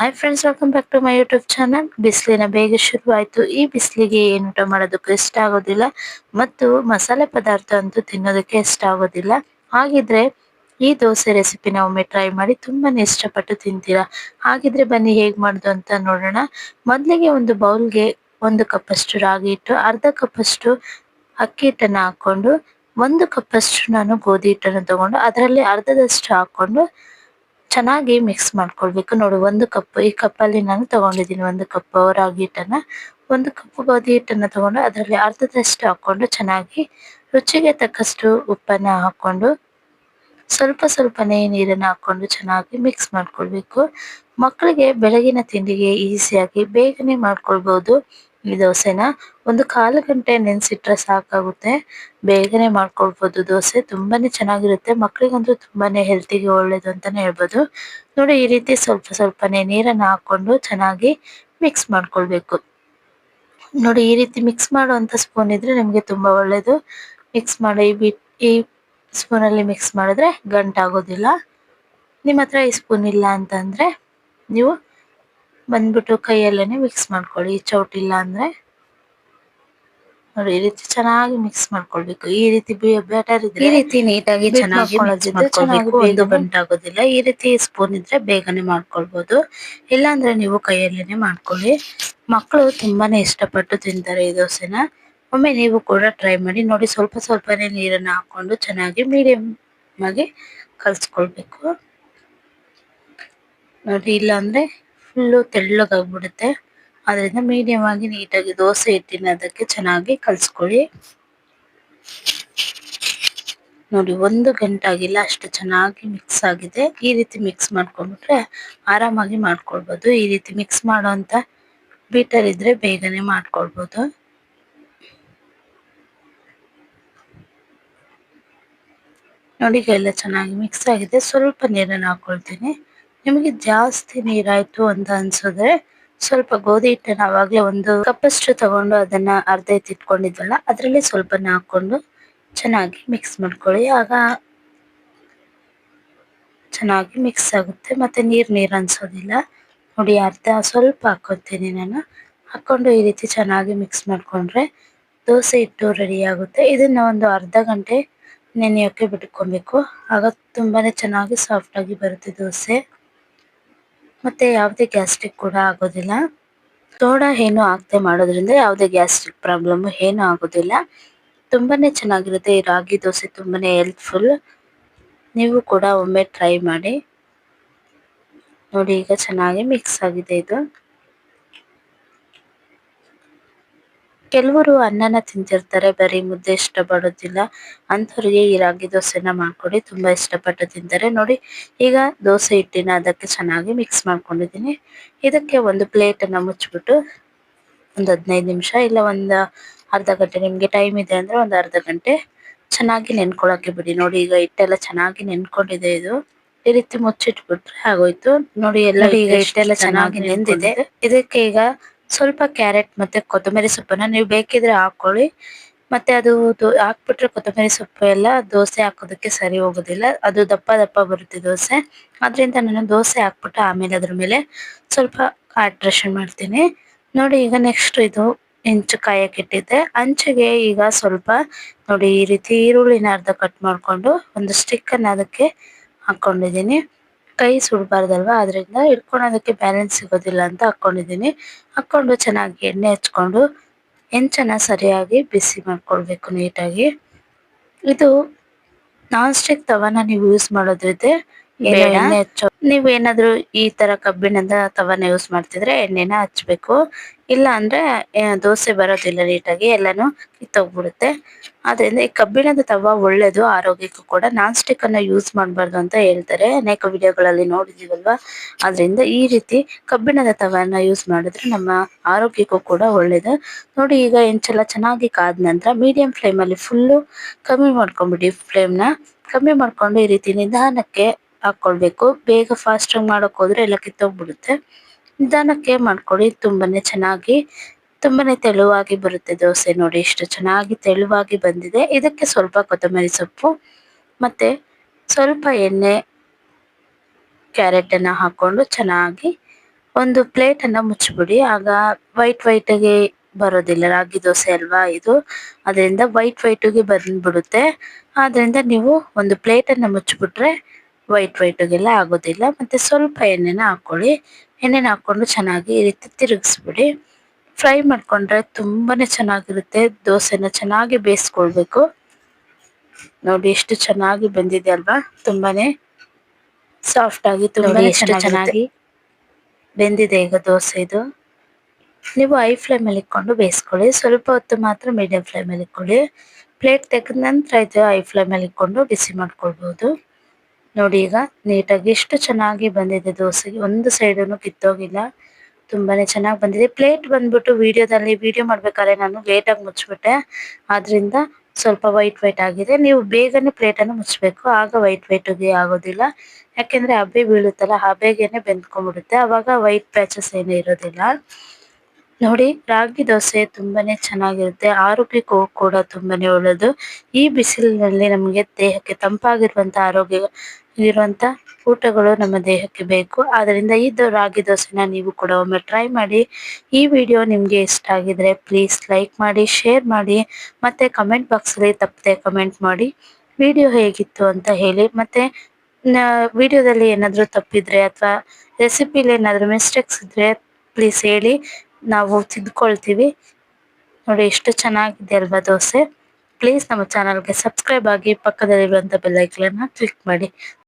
Hi friends, welcome back to my YouTube channel. ಬಿಸಿಲಿನ ಬೇಗ ಶುರುವಾಯಿತು. ಈ ಬಿಸಿಲಿಗೆ ಏನು ಊಟ ಮಾಡೋದಕ್ಕೂ ಇಷ್ಟ ಆಗೋದಿಲ್ಲ ಮತ್ತು ಮಸಾಲೆ ಪದಾರ್ಥ ಅಂತೂ ತಿನ್ನೋದಕ್ಕೆ ಇಷ್ಟ ಆಗೋದಿಲ್ಲ. ಹಾಗಿದ್ರೆ ಈ ದೋಸೆ ರೆಸಿಪಿನ ಒಮ್ಮೆ ಟ್ರೈ ಮಾಡಿ, ತುಂಬಾನೇ ಇಷ್ಟಪಟ್ಟು ತಿಂತೀರಾ. ಹಾಗಿದ್ರೆ ಬನ್ನಿ ಹೇಗೆ ಮಾಡೋದು ಅಂತ ನೋಡೋಣ. ಮೊದಲಿಗೆ ಒಂದು ಬೌಲ್ಗೆ 1 ಕಪ್ಪಷ್ಟು ರಾಗಿ ಹಿಟ್ಟು, ಅರ್ಧ ಕಪ್ಪಷ್ಟು ಅಕ್ಕಿ ಹಿಟ್ಟನ್ನು ಹಾಕೊಂಡು, 1 ಕಪ್ಪಷ್ಟು ನಾನು ಗೋಧಿ ಹಿಟ್ಟನ್ನು ತಗೊಂಡು ಅದರಲ್ಲಿ ಅರ್ಧದಷ್ಟು ಹಾಕೊಂಡು ಚೆನ್ನಾಗಿ ಮಿಕ್ಸ್ ಮಾಡ್ಕೊಳ್ಬೇಕು. ನೋಡಿ, 1 ಕಪ್, ಈ ಕಪ್ಪಲ್ಲಿ ನಾನು ತಗೊಂಡಿದ್ದೀನಿ 1 ಕಪ್ ರಾಗಿ ಹಿಟ್ಟನ್ನ. 1 ಕಪ್ ಗೋಧಿ ಹಿಟ್ಟನ್ನ ತಗೊಂಡು ಅದರಲ್ಲಿ ಅರ್ಧದಷ್ಟು ಹಾಕೊಂಡು ಚೆನ್ನಾಗಿ ರುಚಿಗೆ ತಕ್ಕಷ್ಟು ಉಪ್ಪನ್ನ ಹಾಕೊಂಡು ಸ್ವಲ್ಪ ಸ್ವಲ್ಪನೇ ನೀರನ್ನು ಹಾಕೊಂಡು ಚೆನ್ನಾಗಿ ಮಿಕ್ಸ್ ಮಾಡ್ಕೊಳ್ಬೇಕು. ಮಕ್ಕಳಿಗೆ ಬೆಳಗಿನ ತಿಂಡಿಗೆ ಈಸಿಯಾಗಿ ಬೇಗನೆ ಮಾಡ್ಕೊಳ್ಬಹುದು. ಈ ದೋಸೆನ 1/4 ಗಂಟೆ ನೆನೆಸಿಟ್ರೆ ಸಾಕಾಗುತ್ತೆ. ಬೇಗನೆ ಮಾಡ್ಕೊಳ್ಬಹುದು. ದೋಸೆ ತುಂಬಾನೇ ಚೆನ್ನಾಗಿರುತ್ತೆ. ಮಕ್ಕಳಿಗಂತೂ ತುಂಬಾನೇ ಹೆಲ್ತಿಗೆ ಒಳ್ಳೇದು ಅಂತಾನೆ ಹೇಳ್ಬೋದು. ನೋಡಿ, ಈ ರೀತಿ ಸ್ವಲ್ಪ ಸ್ವಲ್ಪನೇ ನೀರನ್ನು ಹಾಕೊಂಡು ಚೆನ್ನಾಗಿ ಮಿಕ್ಸ್ ಮಾಡ್ಕೊಳ್ಬೇಕು. ನೋಡಿ, ಈ ರೀತಿ ಮಿಕ್ಸ್ ಮಾಡುವಂತ ಸ್ಪೂನ್ ಇದ್ರೆ ನಿಮ್ಗೆ ತುಂಬಾ ಒಳ್ಳೇದು. ಮಿಕ್ಸ್ ಮಾಡಿ ಈ ಸ್ಪೂನಲ್ಲಿ ಮಿಕ್ಸ್ ಮಾಡಿದ್ರೆ ಗಂಟಾಗೋದಿಲ್ಲ. ನಿಮ್ಮ ಹತ್ರ ಈ ಸ್ಪೂನ್ ಇಲ್ಲ ಅಂತಂದ್ರೆ ನೀವು ಬಂದ್ಬಿಟ್ಟು ಕೈಯಲ್ಲೇನೆ ಮಿಕ್ಸ್ ಮಾಡ್ಕೊಳ್ಳಿ. ಈ ಚೌಟ್ ಇಲ್ಲ ಅಂದ್ರೆ ನೋಡಿ, ಈ ರೀತಿ ಚೆನ್ನಾಗಿ ಮಿಕ್ಸ್ ಮಾಡ್ಕೊಳ್ಬೇಕು. ಈ ರೀತಿ ಬ್ಯಾಟರ್ ಇದ್ರೆ, ಈ ರೀತಿ ನೀಟಾಗಿ ಚೆನ್ನಾಗಿ ಮಿಕ್ಸ್ ಮಾಡ್ಕೊಳ್ಬೇಕು. ಒಂದು ಗಂಟಾಗೋದಿಲ್ಲ. ಈ ರೀತಿ ಸ್ಪೂನ್ ಇದ್ರೆ ಬೇಗನೆ ಮಾಡ್ಕೊಳ್ಬಹುದು. ಇಲ್ಲಾಂದ್ರೆ ನೀವು ಕೈಯಲ್ಲೇನೆ ಮಾಡ್ಕೊಳ್ಳಿ. ಮಕ್ಕಳು ತುಂಬಾನೇ ಇಷ್ಟಪಟ್ಟು ತಿಂತಾರೆ ಈ ದೋಸೆನ. ಒಮ್ಮೆ ನೀವು ಕೂಡ ಟ್ರೈ ಮಾಡಿ. ನೋಡಿ, ಸ್ವಲ್ಪ ಸ್ವಲ್ಪನೇ ನೀರನ್ನ ಹಾಕೊಂಡು ಚೆನ್ನಾಗಿ ಮೀಡಿಯಂ ಆಗಿ ಕಲ್ಸ್ಕೊಳ್ಬೇಕು. ನೋಡಿ, ಇಲ್ಲ ಅಂದ್ರೆ ಫುಲ್ಲು ತೆಳ್ಳಗಾಗ್ಬಿಡುತ್ತೆ. ಅದರಿಂದ ಮೀಡಿಯಂ ಆಗಿ ನೀಟಾಗಿ ದೋಸೆ ಹಿಟ್ಟಿನ ಅದಕ್ಕೆ ಚೆನ್ನಾಗಿ ಕಲ್ಸ್ಕೊಳ್ಳಿ. ನೋಡಿ, 1 ಗಂಟೆ ಅಷ್ಟು ಚೆನ್ನಾಗಿ ಮಿಕ್ಸ್ ಆಗಿದೆ. ಈ ರೀತಿ ಮಿಕ್ಸ್ ಮಾಡ್ಕೊಂಡ್ಬಿಟ್ರೆ ಆರಾಮಾಗಿ ಮಾಡ್ಕೊಳ್ಬಹುದು. ಈ ರೀತಿ ಮಿಕ್ಸ್ ಮಾಡೋಂತ ಬೀಟರ್ ಇದ್ರೆ ಬೇಗನೆ ಮಾಡ್ಕೊಳ್ಬಹುದು. ನೋಡಿ, ಎಲ್ಲ ಚೆನ್ನಾಗಿ ಮಿಕ್ಸ್ ಆಗಿದೆ. ಸ್ವಲ್ಪ ನೀರನ್ನು ಹಾಕೊಳ್ತೀನಿ. ನಿಮಗೆ ಜಾಸ್ತಿ ನೀರಾಯ್ತು ಅಂತ ಅನ್ಸಿದ್ರೆ ಸ್ವಲ್ಪ ಗೋಧಿ ಹಿಟ್ಟನ್ನ ಆವಾಗಲೇ 1 ಕಪ್ಪಷ್ಟು ತಗೊಂಡು ಅದನ್ನ ಅರ್ಧ ಎತ್ತಿಟ್ಕೊಂಡಿದ್ವಲ್ಲ ಅದರಲ್ಲಿ ಸ್ವಲ್ಪನ ಹಾಕೊಂಡು ಚೆನ್ನಾಗಿ ಮಿಕ್ಸ್ ಮಾಡ್ಕೊಳ್ಳಿ. ಆಗ ಚೆನ್ನಾಗಿ ಮಿಕ್ಸ್ ಆಗುತ್ತೆ. ಮತ್ತೆ ನೀರು ಅನ್ಸೋದಿಲ್ಲ. ನೋಡಿ, ಸ್ವಲ್ಪ ಹಾಕೋತೀನಿ ನಾನು. ಹಾಕೊಂಡು ಈ ರೀತಿ ಚೆನ್ನಾಗಿ ಮಿಕ್ಸ್ ಮಾಡ್ಕೊಂಡ್ರೆ ದೋಸೆ ಹಿಟ್ಟು ರೆಡಿ ಆಗುತ್ತೆ. ಇದನ್ನ ಒಂದು ಅರ್ಧ ಗಂಟೆ ನೆನೆಯೋಕೆ ಬಿಟ್ಕೊಬೇಕು. ಆಗ ತುಂಬಾನೇ ಚೆನ್ನಾಗಿ ಸಾಫ್ಟ್ ಆಗಿ ಬರುತ್ತೆ ದೋಸೆ. ಮತ್ತೆ ಯಾವುದೇ ಗ್ಯಾಸ್ಟ್ರಿಕ್ ಕೂಡ ಆಗೋದಿಲ್ಲ. ಸೋಡಾ ಏನು ಹಾಕದೆ ಮಾಡೋದ್ರಿಂದ ಯಾವುದೇ ಗ್ಯಾಸ್ಟ್ರಿಕ್ ಪ್ರಾಬ್ಲಮ್ ಏನು ಆಗೋದಿಲ್ಲ. ತುಂಬಾನೇ ಚೆನ್ನಾಗಿರುತ್ತೆ. ಈ ರಾಗಿ ದೋಸೆ ತುಂಬಾನೇ ಹೆಲ್ಪ್ಫುಲ್. ನೀವು ಕೂಡ ಒಮ್ಮೆ ಟ್ರೈ ಮಾಡಿ. ನೋಡಿ, ಈಗ ಚೆನ್ನಾಗಿ ಮಿಕ್ಸ್ ಆಗಿದೆ ಇದು. ಕೆಲವರು ಅನ್ನನ ತಿಂತಿರ್ತಾರೆ, ಬರೀ ಮುದ್ದೆ ಇಷ್ಟಪಡೋದಿಲ್ಲ. ಅಂಥವ್ರಿಗೆ ಈ ರಾಗಿ ದೋಸೆನ ಮಾಡ್ಕೊಡಿ, ತುಂಬಾ ಇಷ್ಟಪಟ್ಟು ತಿಂತಾರೆ. ನೋಡಿ, ಈಗ ದೋಸೆ ಹಿಟ್ಟಿನ ಅದಕ್ಕೆ ಚೆನ್ನಾಗಿ ಮಿಕ್ಸ್ ಮಾಡ್ಕೊಂಡಿದ್ದೀನಿ. ಇದಕ್ಕೆ ಒಂದು ಪ್ಲೇಟನ್ನು ಮುಚ್ಚಿಬಿಟ್ಟು ಒಂದು 15 ನಿಮಿಷ ಇಲ್ಲ ಒಂದು ಅರ್ಧ ಗಂಟೆ, ನಿಮಗೆ ಟೈಮ್ ಇದೆ ಅಂದ್ರೆ ಒಂದು ಅರ್ಧ ಗಂಟೆ ಚೆನ್ನಾಗಿ ನೆನ್ಕೊಳಕ್ಕೆ ಬಿಡಿ. ನೋಡಿ, ಈಗ ಹಿಟ್ಟೆಲ್ಲ ಚೆನ್ನಾಗಿ ನೆನ್ಕೊಂಡಿದೆ. ಇದು ಈ ರೀತಿ ಮುಚ್ಚಿಟ್ಬಿಟ್ರೆ ಆಗೋಯ್ತು. ನೋಡಿ, ಈಗ ಹಿಟ್ಟೆಲ್ಲ ಚೆನ್ನಾಗಿ ನೆಂದಿದೆ. ಇದಕ್ಕೆ ಈಗ ಸ್ವಲ್ಪ ಕ್ಯಾರೆಟ್ ಮತ್ತೆ ಕೊತ್ತಂಬರಿ ಸೊಪ್ಪನ್ನ ನೀವು ಬೇಕಿದ್ರೆ ಹಾಕೊಳ್ಳಿ. ಮತ್ತೆ ಅದು ಹಾಕ್ಬಿಟ್ರೆ ಕೊತ್ತಂಬರಿ ಸೊಪ್ಪು ಎಲ್ಲ ದೋಸೆ ಹಾಕೋದಕ್ಕೆ ಸರಿ ಹೋಗೋದಿಲ್ಲ. ಅದು ದಪ್ಪ ದಪ್ಪ ಬರುತ್ತೆ ದೋಸೆ. ಆದ್ರಿಂದ ನಾನು ದೋಸೆ ಹಾಕ್ಬಿಟ್ಟು ಆಮೇಲೆ ಅದ್ರ ಮೇಲೆ ಸ್ವಲ್ಪ ಆಲ್ಟ್ರೇಷನ್ ಮಾಡ್ತೀನಿ. ನೋಡಿ, ಈಗ ನೆಕ್ಸ್ಟ್ ಇದು ಹೆಂಚು ಕಾಯಕ್ಕೆ ಇಟ್ಟಿದ್ದೆ. ಹಂಚಿಗೆ ಈಗ ಸ್ವಲ್ಪ ನೋಡಿ, ಈ ರೀತಿ ಈರುಳ್ಳಿನ ಅರ್ಧ ಕಟ್ ಮಾಡ್ಕೊಂಡು ಒಂದು ಸ್ಟಿಕ್ ಅನ್ನ ಅದಕ್ಕೆ ಹಾಕೊಂಡಿದ್ದೀನಿ. ಕೈ ಸುಡಬಾರ್ದಲ್ವಾ, ಅದರಿಂದ ಇಟ್ಕೊಳೋದಕ್ಕೆ ಬ್ಯಾಲೆನ್ಸ್ ಸಿಗೋದಿಲ್ಲ ಅಂತ ಹಾಕೊಂಡಿದ್ದೀನಿ. ಹಾಕೊಂಡು ಚೆನ್ನಾಗಿ ಎಣ್ಣೆ ಹಚ್ಕೊಂಡು ಹೆಂಚನ್ನ ಸರಿಯಾಗಿ ಬಿಸಿ ಮಾಡ್ಕೊಳ್ಬೇಕು ನೀಟಾಗಿ. ಇದು ನಾನ್ ಸ್ಟಿಕ್ ತವಾನ ನೀವು ಯೂಸ್ ಮಾಡೋದ್ರಿದ್ರೆ ಎಣ್ಣೆ ಹಚ್ಚೋ, ನೀವು ಏನಾದ್ರು ಈ ತರ ಕಬ್ಬಿಣದ ತವಾನ ಯೂಸ್ ಮಾಡ್ತಿದ್ರೆ ಎಣ್ಣೆನ ಹಚ್ಬೇಕು. ಇಲ್ಲ ಅಂದ್ರೆ ದೋಸೆ ಬರೋದಿಲ್ಲ ನೀಟಾಗಿ, ಎಲ್ಲಾನು ಕಿತ್ತೋಗ್ಬಿಡುತ್ತೆ. ಆದ್ರಿಂದ ಈ ಕಬ್ಬಿಣದ ತವ ಒಳ್ಳೇದು ಆರೋಗ್ಯಕ್ಕೂ ಕೂಡ. ನಾನ್ ಸ್ಟಿಕ್ ಅನ್ನ ಯೂಸ್ ಮಾಡಬಾರ್ದು ಅಂತ ಹೇಳ್ತಾರೆ, ಅನೇಕ ವಿಡಿಯೋಗಳಲ್ಲಿ ನೋಡಿದೀವಲ್ವಾ. ಆದ್ರಿಂದ ಈ ರೀತಿ ಕಬ್ಬಿಣದ ತವನ ಯೂಸ್ ಮಾಡಿದ್ರೆ ನಮ್ಮ ಆರೋಗ್ಯಕ್ಕೂ ಕೂಡ ಒಳ್ಳೇದು. ನೋಡಿ, ಈಗ ಹೆಂಚೆಲ್ಲ ಚೆನ್ನಾಗಿ ಕಾದ ನಂತರ ಮೀಡಿಯಂ ಫ್ಲೇಮಲ್ಲಿ ಫುಲ್ಲು ಕಮ್ಮಿ ಮಾಡ್ಕೊಂಬಿಡಿ. ಫ್ಲೇಮ್ನ ಕಮ್ಮಿ ಮಾಡ್ಕೊಂಡು ಈ ರೀತಿ ನಿಧಾನಕ್ಕೆ ಹಾಕೊಳ್ಬೇಕು. ಬೇಗ ಫಾಸ್ಟ್ ಆಗಿ ಮಾಡೋಕ್ ಹೋದ್ರೆ ಎಲ್ಲ ಕಿತ್ತೋಗ್ಬಿಡುತ್ತೆ. ನಿಧಾನಕ್ಕೆ ಮಾಡ್ಕೊಳ್ಳಿ. ತುಂಬಾನೇ ತೆಳುವಾಗಿ ಬರುತ್ತೆ ದೋಸೆ. ನೋಡಿ, ಇಷ್ಟು ಚೆನ್ನಾಗಿ ತೆಳುವಾಗಿ ಬಂದಿದೆ. ಇದಕ್ಕೆ ಸ್ವಲ್ಪ ಕೊತ್ತಂಬರಿ ಸೊಪ್ಪು ಮತ್ತೆ ಸ್ವಲ್ಪ ಎಣ್ಣೆ, ಕ್ಯಾರೆಟ್ ಅನ್ನ ಹಾಕೊಂಡು ಚೆನ್ನಾಗಿ ಒಂದು ಪ್ಲೇಟ್ ಅನ್ನ ಮುಚ್ಚಿಬಿಡಿ. ಆಗ ವೈಟ್ ಗೆ ಬರೋದಿಲ್ಲ, ರಾಗಿ ದೋಸೆ ಅಲ್ವಾ ಇದು, ಅದರಿಂದ ವೈಟ್ ಗೆ ಬಂದ್ಬಿಡುತ್ತೆ. ಆದ್ರಿಂದ ನೀವು ಒಂದು ಪ್ಲೇಟ್ ಅನ್ನ ಮುಚ್ಚಿಬಿಟ್ರೆ ವೈಟ್ಗೆಲ್ಲ ಆಗೋದಿಲ್ಲ. ಮತ್ತೆ ಸ್ವಲ್ಪ ಎಣ್ಣೆನ ಹಾಕೊಳ್ಳಿ. ಎಣ್ಣೆನ ಹಾಕೊಂಡು ಚೆನ್ನಾಗಿ ಈ ರೀತಿ ತಿರುಗಿಸ್ಬಿಡಿ. ಫ್ರೈ ಮಾಡ್ಕೊಂಡ್ರೆ ತುಂಬಾನೇ ಚೆನ್ನಾಗಿರುತ್ತೆ. ದೋಸೆನ ಚೆನ್ನಾಗಿ ಬೇಯಿಸ್ಕೊಳ್ಬೇಕು. ನೋಡಿ ಎಷ್ಟು ಚೆನ್ನಾಗಿ ಬಂದಿದೆ ಅಲ್ವಾ, ತುಂಬಾನೇ ಸಾಫ್ಟ್ ಆಗಿ ತುಂಬಾನೇ ಚೆನ್ನಾಗಿ ಬೆಂದಿದೆ ಈಗ ದೋಸೆ ಇದು. ನೀವು ಹೈ ಫ್ಲೇಮ್ ಅಲ್ಲಿ ಇಟ್ಕೊಂಡು ಬೇಯಿಸ್ಕೊಳ್ಳಿ. ಸ್ವಲ್ಪ ಹೊತ್ತು ಮಾತ್ರ ಮೀಡಿಯಂ ಫ್ಲೇಮ್ ಅಲ್ಲಿ ಇಟ್ಕೊಳ್ಳಿ. ಪ್ಲೇಟ್ ತೆಗೆದ ನಂತರ ಇದು ಹೈ ಫ್ಲೇಮ್ ಅಲ್ಲಿ ಇಟ್ಕೊಂಡು ಬಿಸಿ ಮಾಡ್ಕೊಳ್ಬಹುದು. ನೋಡಿ ಈಗ ನೀಟಾಗಿ ಎಷ್ಟು ಚೆನ್ನಾಗಿ ಬಂದಿದೆ ದೋಸೆಗೆ, ಒಂದು ಸೈಡನ್ನು ಕಿತ್ತೋಗಿಲ್ಲ, ತುಂಬಾನೇ ಚೆನ್ನಾಗಿ ಬಂದಿದೆ. ಪ್ಲೇಟ್ ಬಂದ್ಬಿಟ್ಟು ವಿಡಿಯೋ ಮಾಡ್ಬೇಕಾದ್ರೆ ನಾನು ಲೇಟ್ ಆಗಿ ಮುಚ್ಚಿಬಿಟ್ಟೆ, ಆದ್ರಿಂದ ಸ್ವಲ್ಪ ವೈಟ್ ಆಗಿದೆ. ನೀವು ಬೇಗನೆ ಪ್ಲೇಟ್ ಅನ್ನು ಮುಚ್ಚಬೇಕು, ಆಗ ವೈಟ್ಗೆ ಆಗೋದಿಲ್ಲ. ಯಾಕೆಂದ್ರೆ ಹಬೆ ಬೀಳುತ್ತಲ್ಲ, ಹಬೆಗೆನೆ ಬೆಂದ್ಕೊಂಡ್ಬಿಡುತ್ತೆ, ಅವಾಗ ವೈಟ್ ಪ್ಯಾಚಸ್ ಏನೂ ಇರೋದಿಲ್ಲ. ನೋಡಿ ರಾಗಿ ದೋಸೆ ತುಂಬಾನೇ ಚೆನ್ನಾಗಿರುತ್ತೆ, ಆರೋಗ್ಯಕ್ಕೂ ಕೂಡ ತುಂಬಾನೇ ಒಳ್ಳೆಯದು. ಈ ಬಿಸಿಲಿನಲ್ಲಿ ನಮಗೆ ದೇಹಕ್ಕೆ ತಂಪಾಗಿರುವಂತ ಆರೋಗ್ಯ ಇರುವಂತ ಊಟಗಳು ನಮ್ಮ ದೇಹಕ್ಕೆ ಬೇಕು. ಆದ್ರಿಂದ ಇದು ರಾಗಿ ದೋಸೆನ ನೀವು ಕೂಡ ಒಮ್ಮೆ ಟ್ರೈ ಮಾಡಿ. ಈ ವಿಡಿಯೋ ನಿಮ್ಗೆ ಇಷ್ಟ ಆಗಿದ್ರೆ ಪ್ಲೀಸ್ ಲೈಕ್ ಮಾಡಿ, ಶೇರ್ ಮಾಡಿ, ಮತ್ತೆ ಕಮೆಂಟ್ ಬಾಕ್ಸ್ ಅಲ್ಲಿ ತಪ್ಪದೆ ಕಮೆಂಟ್ ಮಾಡಿ ವಿಡಿಯೋ ಹೇಗಿತ್ತು ಅಂತ ಹೇಳಿ. ಮತ್ತೆ ವಿಡಿಯೋದಲ್ಲಿ ಏನಾದರೂ ತಪ್ಪಿದ್ರೆ ಅಥವಾ ರೆಸಿಪಿಲಿ ಏನಾದರೂ ಮಿಸ್ಟೇಕ್ಸ್ ಇದ್ರೆ ಪ್ಲೀಸ್ ಹೇಳಿ, ನಾವು ತಿದ್ಕೊಳ್ತೀವಿ. ನೋಡಿ ಎಷ್ಟು ಚೆನ್ನಾಗಿದೆ ಅಲ್ವಾ ದೋಸೆ. ಪ್ಲೀಸ್ ನಮ್ಮ ಚಾನಲ್ಗೆ ಸಬ್ಸ್ಕ್ರೈಬ್ ಆಗಿ, ಪಕ್ಕದಲ್ಲಿರುವಂಥ ಬೆಲ್ ಐಕಾನ್ ಕ್ಲಿಕ್ ಮಾಡಿ.